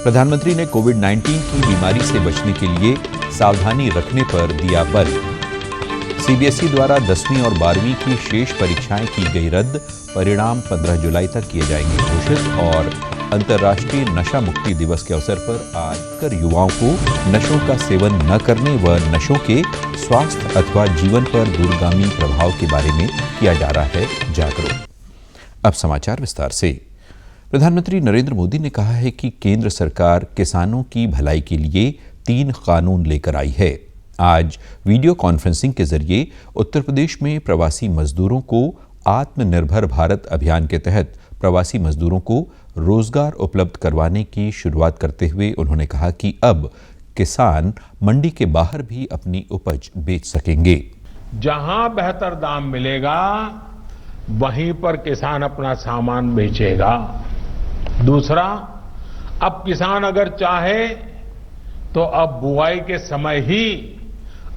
प्रधानमंत्री ने कोविड-19 की बीमारी से बचने के लिए सावधानी रखने पर दिया बल। सीबीएसई द्वारा 10वीं और 12वीं की शेष परीक्षाएं की गई रद्द, परिणाम 15 जुलाई तक किए जाएंगे घोषित। और अंतर्राष्ट्रीय नशा मुक्ति दिवस के अवसर पर आज कर युवाओं को नशों का सेवन न करने व नशों के स्वास्थ्य अथवा जीवन पर दूरगामी प्रभाव के बारे में किया जा रहा है जागरूक। अब समाचार विस्तार से। प्रधानमंत्री नरेंद्र मोदी ने कहा है कि केंद्र सरकार किसानों की भलाई के लिए 3 कानून लेकर आई है। आज वीडियो कॉन्फ्रेंसिंग के जरिए उत्तर प्रदेश में प्रवासी मजदूरों को आत्मनिर्भर भारत अभियान के तहत प्रवासी मजदूरों को रोजगार उपलब्ध करवाने की शुरुआत करते हुए उन्होंने कहा कि अब किसान मंडी के बाहर भी अपनी उपज बेच सकेंगे। जहां बेहतर दाम मिलेगा वहीं पर किसान अपना सामान बेचेगा। दूसरा, अब किसान अगर चाहे तो अब बुआई के समय ही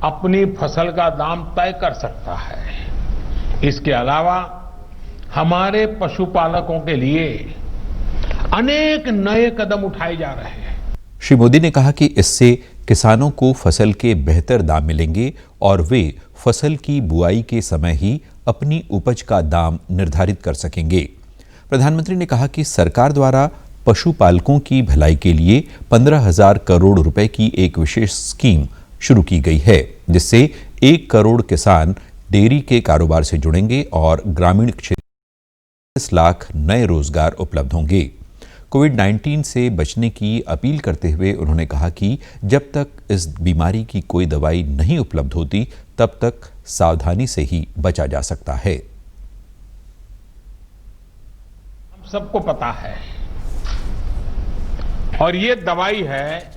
अपनी फसल का दाम तय कर सकता है। इसके अलावा हमारे पशुपालकों के लिए अनेक नए कदम उठाए जा रहे हैं। श्री मोदी ने कहा कि इससे किसानों को फसल के बेहतर दाम मिलेंगे और वे फसल की बुआई के समय ही अपनी उपज का दाम निर्धारित कर सकेंगे। प्रधानमंत्री ने कहा कि सरकार द्वारा पशुपालकों की भलाई के लिए 15,000 करोड़ रुपए की एक विशेष स्कीम शुरू की गई है, जिससे 1 करोड़ किसान डेयरी के कारोबार से जुड़ेंगे और ग्रामीण क्षेत्र में 30 लाख नए रोजगार उपलब्ध होंगे। कोविड-19 से बचने की अपील करते हुए उन्होंने कहा कि जब तक इस बीमारी की कोई दवाई नहीं उपलब्ध होती, तब तक सावधानी से ही बचा जा सकता है। हम सबको पता है, और ये दवाई है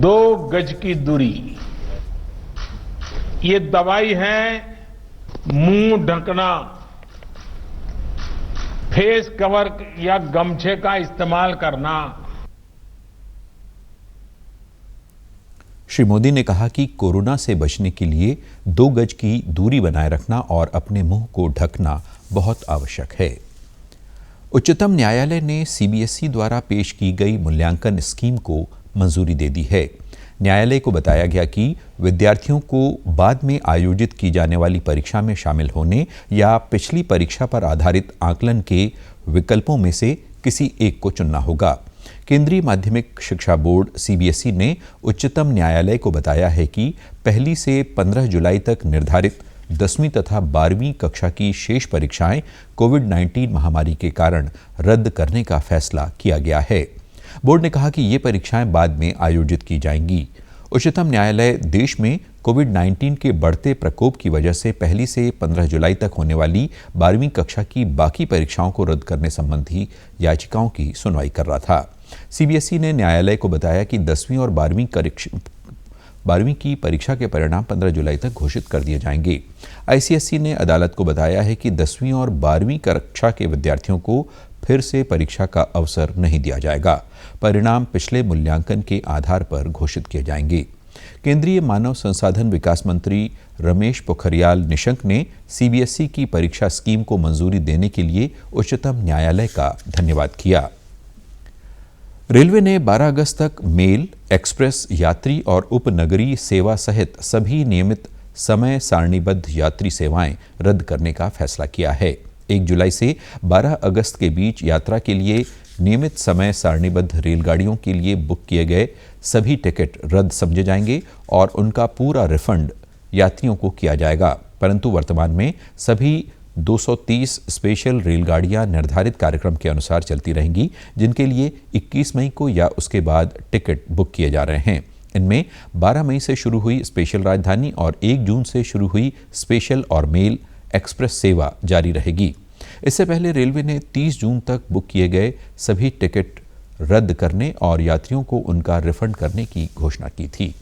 2 गज की दूरी। ये दवाई है मुंह ढकना, फेस कवर या गमछे का इस्तेमाल करना। श्री मोदी ने कहा कि कोरोना से बचने के लिए 2 गज की दूरी बनाए रखना और अपने मुंह को ढकना बहुत आवश्यक है। उच्चतम न्यायालय ने सीबीएसई द्वारा पेश की गई मूल्यांकन स्कीम को मंजूरी दे दी है। न्यायालय को बताया गया कि विद्यार्थियों को बाद में आयोजित की जाने वाली परीक्षा में शामिल होने या पिछली परीक्षा पर आधारित आकलन के विकल्पों में से किसी एक को चुनना होगा। केंद्रीय माध्यमिक शिक्षा बोर्ड सीबीएसई ने उच्चतम न्यायालय को बताया है कि 1 से 15 जुलाई तक निर्धारित 10वीं तथा 12वीं कक्षा की शेष परीक्षाएं कोविड-19 महामारी के कारण रद्द करने का फैसला किया गया है। बोर्ड ने कहा कि ये परीक्षाएं बाद में आयोजित की जाएंगी। उच्चतम न्यायालय देश में कोविड-19 के बढ़ते प्रकोप की वजह से 1 से 15 जुलाई तक होने वाली 12वीं कक्षा की बाकी परीक्षाओं को रद्द करने संबंधी याचिकाओं की सुनवाई कर रहा था। सीबीएसई ने न्यायालय को बताया कि 10वीं और 12वीं की परीक्षा के परिणाम 15 जुलाई तक घोषित कर दिए जाएंगे। आईसीएसई ने अदालत को बताया है कि 10वीं और 12वीं कक्षा के विद्यार्थियों को फिर से परीक्षा का अवसर नहीं दिया जाएगा। परिणाम पिछले मूल्यांकन के आधार पर घोषित किए जाएंगे। केंद्रीय मानव संसाधन विकास मंत्री रमेश पोखरियाल निशंक ने सीबीएसई की परीक्षा स्कीम को मंजूरी देने के लिए उच्चतम न्यायालय का धन्यवाद किया। रेलवे ने 12 अगस्त तक मेल, एक्सप्रेस, यात्री और उपनगरीय सेवा सहित सभी नियमित समय सारणीबद्ध यात्री सेवाएं रद्द करने का फैसला किया है। 1 जुलाई से 12 अगस्त के बीच यात्रा के लिए नियमित समय सारणीबद्ध रेलगाड़ियों के लिए बुक किए गए सभी टिकट रद्द समझे जाएंगे और उनका पूरा रिफंड यात्रियों को किया जाएगा। परंतु वर्तमान में सभी 230 स्पेशल रेलगाड़ियां निर्धारित कार्यक्रम के अनुसार चलती रहेंगी, जिनके लिए 21 मई को या उसके बाद टिकट बुक किए जा रहे हैं। इनमें 12 मई से शुरू हुई स्पेशल राजधानी और 1 जून से शुरू हुई स्पेशल और मेल एक्सप्रेस सेवा जारी रहेगी। इससे पहले रेलवे ने 30 जून तक बुक किए गए सभी टिकट रद्द करने और यात्रियों को उनका रिफंड करने की घोषणा की थी।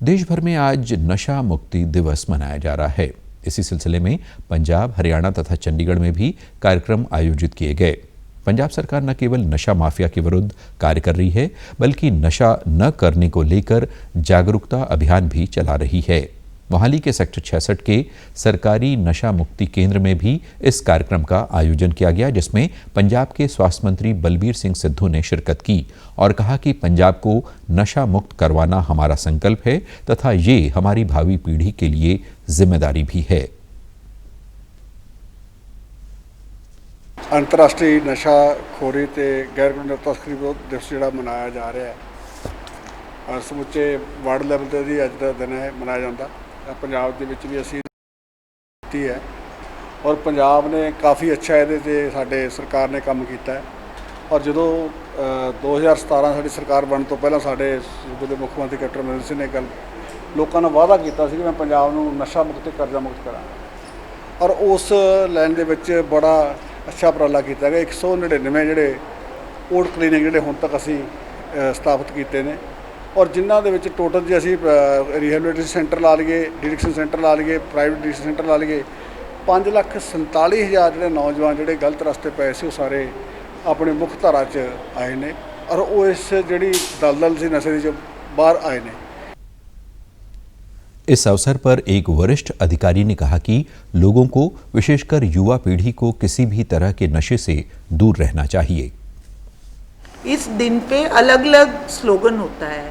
देश भर में आज नशा मुक्ति दिवस मनाया जा रहा है। इसी सिलसिले में पंजाब, हरियाणा तथा चंडीगढ़ में भी कार्यक्रम आयोजित किए गए। पंजाब सरकार न केवल नशा माफिया के विरुद्ध कार्य कर रही है, बल्कि नशा न करने को लेकर जागरूकता अभियान भी चला रही है। मोहाली के सेक्टर 66 के सरकारी नशा मुक्ति केंद्र में भी इस कार्यक्रम का आयोजन किया गया, जिसमें पंजाब के स्वास्थ्य मंत्री बलबीर सिंह सिद्धू ने शिरकत की और कहा कि पंजाब को नशा मुक्त करवाना हमारा संकल्प है तथा ये हमारी भावी पीढ़ी के लिए जिम्मेदारी भी है। अंतर्राष्ट्रीय नशाखोरी ते गैर कानूनी तस्करी विरोध दिवस जिहड़ा मनाया जा रहा है और समुचे वर्ल्ड लैवल ते भी अज दा दिन है मनाया जाता। पंजाब दे विच भी असीं कीती है और पंजाब ने काफ़ी अच्छा इहदे ते साडे सरकार ने काम कीता है। और जदों 2017 साडी सरकार बनने तो पहलां साडे सूबे दे मुख्यमंत्री कैप्टन अमरिंदर सिंह ने गल लोकां नाल वादा कीता सी कि मैं पंजाब नूं नशा मुक्त ते कर्जा मुक्त करांगा और उस लाइन दे विच बड़ा अच्छा उपराला किया गया। 199 जोड़े ओल्ड क्लीनिक जोड़े हुण तक असी स्थापित किए हैं और जिन्हों के टोटल जो असी रिहेबिलिटेशन सेंटर ला लीए, डिडिक्शन सेंटर ला लीए, प्राइवेट डिडिक्शन सेंटर ला लीए, 5,47,000 जोड़े नौजवान जोड़े गलत रास्ते पे से सारे अपनी मुख्य धारा च आए हैं और वो इस जी दलदल से नशे की बाहर आए हैं। इस अवसर पर एक वरिष्ठ अधिकारी ने कहा कि लोगों को, विशेषकर युवा पीढ़ी को, किसी भी तरह के नशे से दूर रहना चाहिए। इस दिन पे अलग अलग स्लोगन होता है।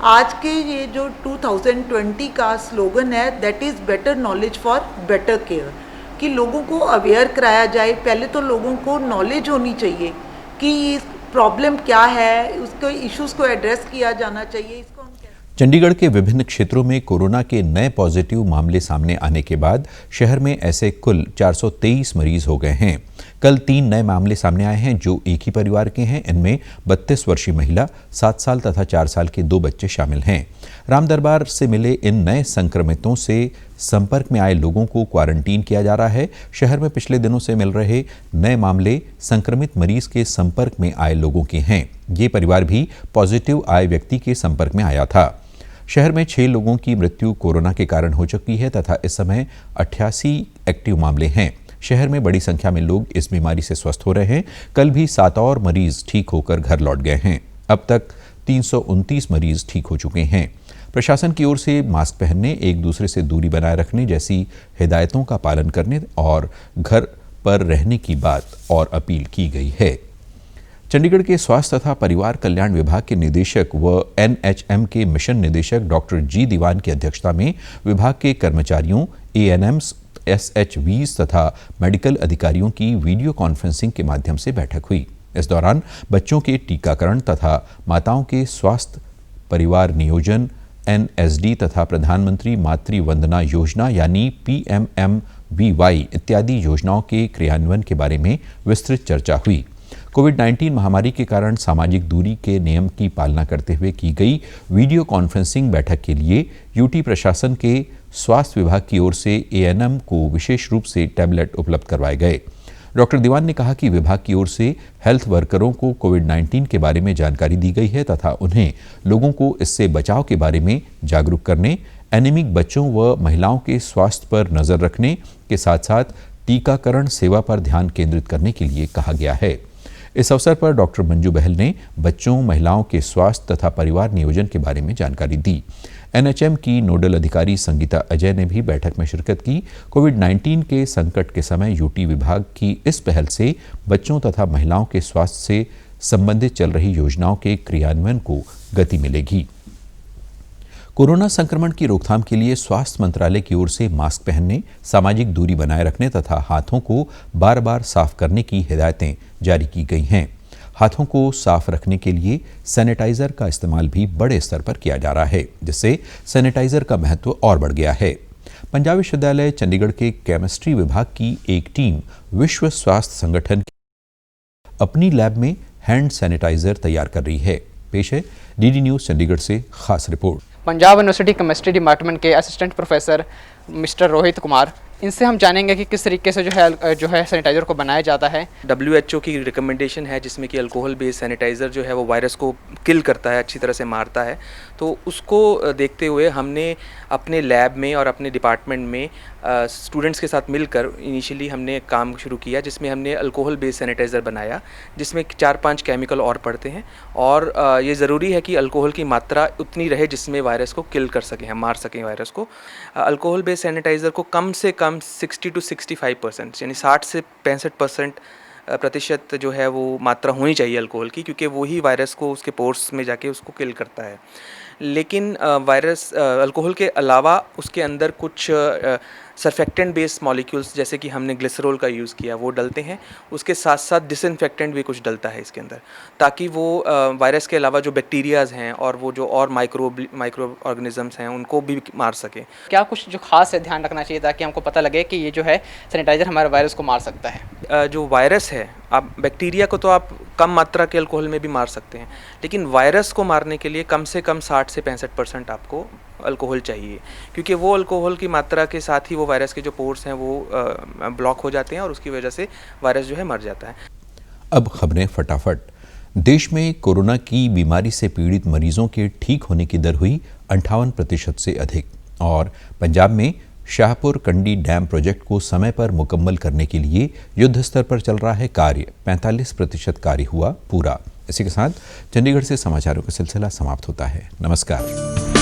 आज के ये जो 2020 का स्लोगन है, that is better knowledge for better care, कि लोगों को अवेयर कराया जाए। पहले तो लोगों को नॉलेज होनी चाहिए कि प्रॉब्लम क्या है, उसको इश्यूज़ को एड्रेस किया जाना चाहिए। इसको चंडीगढ़ के विभिन्न क्षेत्रों में कोरोना के नए पॉजिटिव मामले सामने आने के बाद शहर में ऐसे कुल 423 मरीज हो गए हैं। कल 3 नए मामले सामने आए हैं जो एक ही परिवार के हैं। इनमें 32 वर्षीय महिला, 7 साल तथा 4 साल के 2 बच्चे शामिल हैं। रामदरबार से मिले इन नए संक्रमितों से संपर्क में आए लोगों को क्वारंटीन किया जा रहा है। शहर में पिछले दिनों से मिल रहे नए मामले संक्रमित मरीज के संपर्क में आए लोगों के हैं। ये परिवार भी पॉजिटिव आए व्यक्ति के संपर्क में आया था। शहर में 6 लोगों की मृत्यु कोरोना के कारण हो चुकी है तथा इस समय 88 एक्टिव मामले हैं। शहर में बड़ी संख्या में लोग इस बीमारी से स्वस्थ हो रहे हैं। कल भी 7 और मरीज ठीक होकर घर लौट गए हैं। अब तक 329 मरीज ठीक हो चुके हैं। प्रशासन की ओर से मास्क पहनने, एक दूसरे से दूरी बनाए रखने जैसी हिदायतों का पालन करने और घर पर रहने की बात और अपील की गई है। चंडीगढ़ के स्वास्थ्य तथा परिवार कल्याण विभाग के निदेशक व NHM के मिशन निदेशक डॉक्टर जी दीवान की अध्यक्षता में विभाग के कर्मचारियों, ANMs, SHVs तथा मेडिकल अधिकारियों की वीडियो कॉन्फ्रेंसिंग के माध्यम से बैठक हुई। इस दौरान बच्चों के टीकाकरण तथा माताओं के स्वास्थ्य परिवार नियोजन NSD तथा प्रधानमंत्री मातृ वंदना योजना यानी PMMVY इत्यादि योजनाओं के क्रियान्वयन के बारे में विस्तृत चर्चा हुई। कोविड-19 महामारी के कारण सामाजिक दूरी के नियम की पालना करते हुए की गई वीडियो कॉन्फ्रेंसिंग बैठक के लिए यूटी प्रशासन के स्वास्थ्य विभाग की ओर से ANM को विशेष रूप से टैबलेट उपलब्ध करवाए गए। डॉक्टर दीवान ने कहा कि विभाग की ओर से हेल्थ वर्करों को कोविड-19 के बारे में जानकारी दी गई है तथा उन्हें लोगों को इससे बचाव के बारे में जागरूक करने, एनीमिक बच्चों व महिलाओं के स्वास्थ्य पर नजर रखने के साथ साथ टीकाकरण सेवा पर ध्यान केंद्रित करने के लिए कहा गया है। इस अवसर पर डॉक्टर मंजू बहल ने बच्चों, महिलाओं के स्वास्थ्य तथा परिवार नियोजन के बारे में जानकारी दी। NHM की नोडल अधिकारी संगीता अजय ने भी बैठक में शिरकत की। कोविड-19 के संकट के समय यूटी विभाग की इस पहल से बच्चों तथा महिलाओं के स्वास्थ्य से संबंधित चल रही योजनाओं के क्रियान्वयन को गति मिलेगी। कोरोना संक्रमण की रोकथाम के लिए स्वास्थ्य मंत्रालय की ओर से मास्क पहनने, सामाजिक दूरी बनाए रखने तथा हाथों को बार बार साफ करने की हिदायतें जारी की गई हैं। हाथों को साफ रखने के लिए सैनिटाइजर का इस्तेमाल भी बड़े स्तर पर किया जा रहा है, जिससे सैनिटाइजर का महत्व और बढ़ गया है। पंजाब विश्वविद्यालय चंडीगढ़ के केमिस्ट्री विभाग की एक टीम विश्व स्वास्थ्य संगठन की अपनी लैब में हैंड सैनिटाइजर तैयार कर रही है। पेश है DD न्यूज़ चंडीगढ़ से खास report. Punjab university chemistry department के assistant professor mister Rohit Kumar, इनसे हम जानेंगे कि किस तरीके से जो है सैनिटाइज़र को बनाया जाता है। WHO की रिकमेंडेशन है जिसमें कि अल्कोहल बेस्ड सैनिटाइज़र जो है वो वायरस को किल करता है, अच्छी तरह से मारता है। तो तो उसको देखते हुए हमने अपने लैब में और अपने डिपार्टमेंट में स्टूडेंट्स के साथ मिलकर इनिशियली हमने काम शुरू किया, जिसमें हमने अल्कोहल बेस्ड सैनिटाइज़र बनाया, जिसमें 4-5 केमिकल और पड़ते हैं। और ये ज़रूरी है कि अल्कोहल की मात्रा उतनी रहे जिसमें वायरस को किल कर सकें, हम मार सकें वायरस को। अल्कोहल बेस्ड सैनिटाइज़र को कम से कम 60 to 65% यानी 60 से 65% प्रतिशत जो है वो मात्रा होनी चाहिए अल्कोहल की, क्योंकि वही वायरस को उसके पोर्स में जाके उसको किल करता है। लेकिन वायरस अल्कोहल के अलावा उसके अंदर कुछ सरफेक्टेंट बेस्ड मॉलिक्यूल्स जैसे कि हमने ग्लिसरॉल का यूज़ किया वो डलते हैं। उसके साथ साथ डिसइंफेक्टेंट भी कुछ डलता है इसके अंदर, ताकि वो वायरस के अलावा जो बैक्टीरियाज़ हैं और वो जो और माइक्रो ऑर्गेनिजम्स हैं उनको भी मार सके। क्या कुछ जो खास है ध्यान रखना चाहिए ताकि हमको पता लगे कि ये जो है सैनिटाइज़र हमारे वायरस को मार सकता है? जो वायरस है, आप बैक्टीरिया को तो आप कम मात्रा के अल्कोहल में भी मार सकते हैं, लेकिन वायरस को मारने के लिए कम से कम 60 से 65% आपको अल्कोहल चाहिए, क्योंकि वो अल्कोहल की मात्रा के साथ ही वो वायरस के जो पोर्स हैं वो ब्लॉक हो जाते हैं और उसकी वजह से वायरस जो है मर जाता है। अब खबरें फटाफट। देश में कोरोना की बीमारी से पीड़ित मरीजों के ठीक होने की दर हुई 58% से अधिक। और पंजाब में शाहपुर कंडी डैम प्रोजेक्ट को समय पर मुकम्मल करने के लिए युद्ध स्तर पर चल रहा है कार्य। 45% कार्य हुआ पूरा। इसी के साथ चंडीगढ़ से समाचारों का सिलसिला समाप्त होता है। नमस्कार।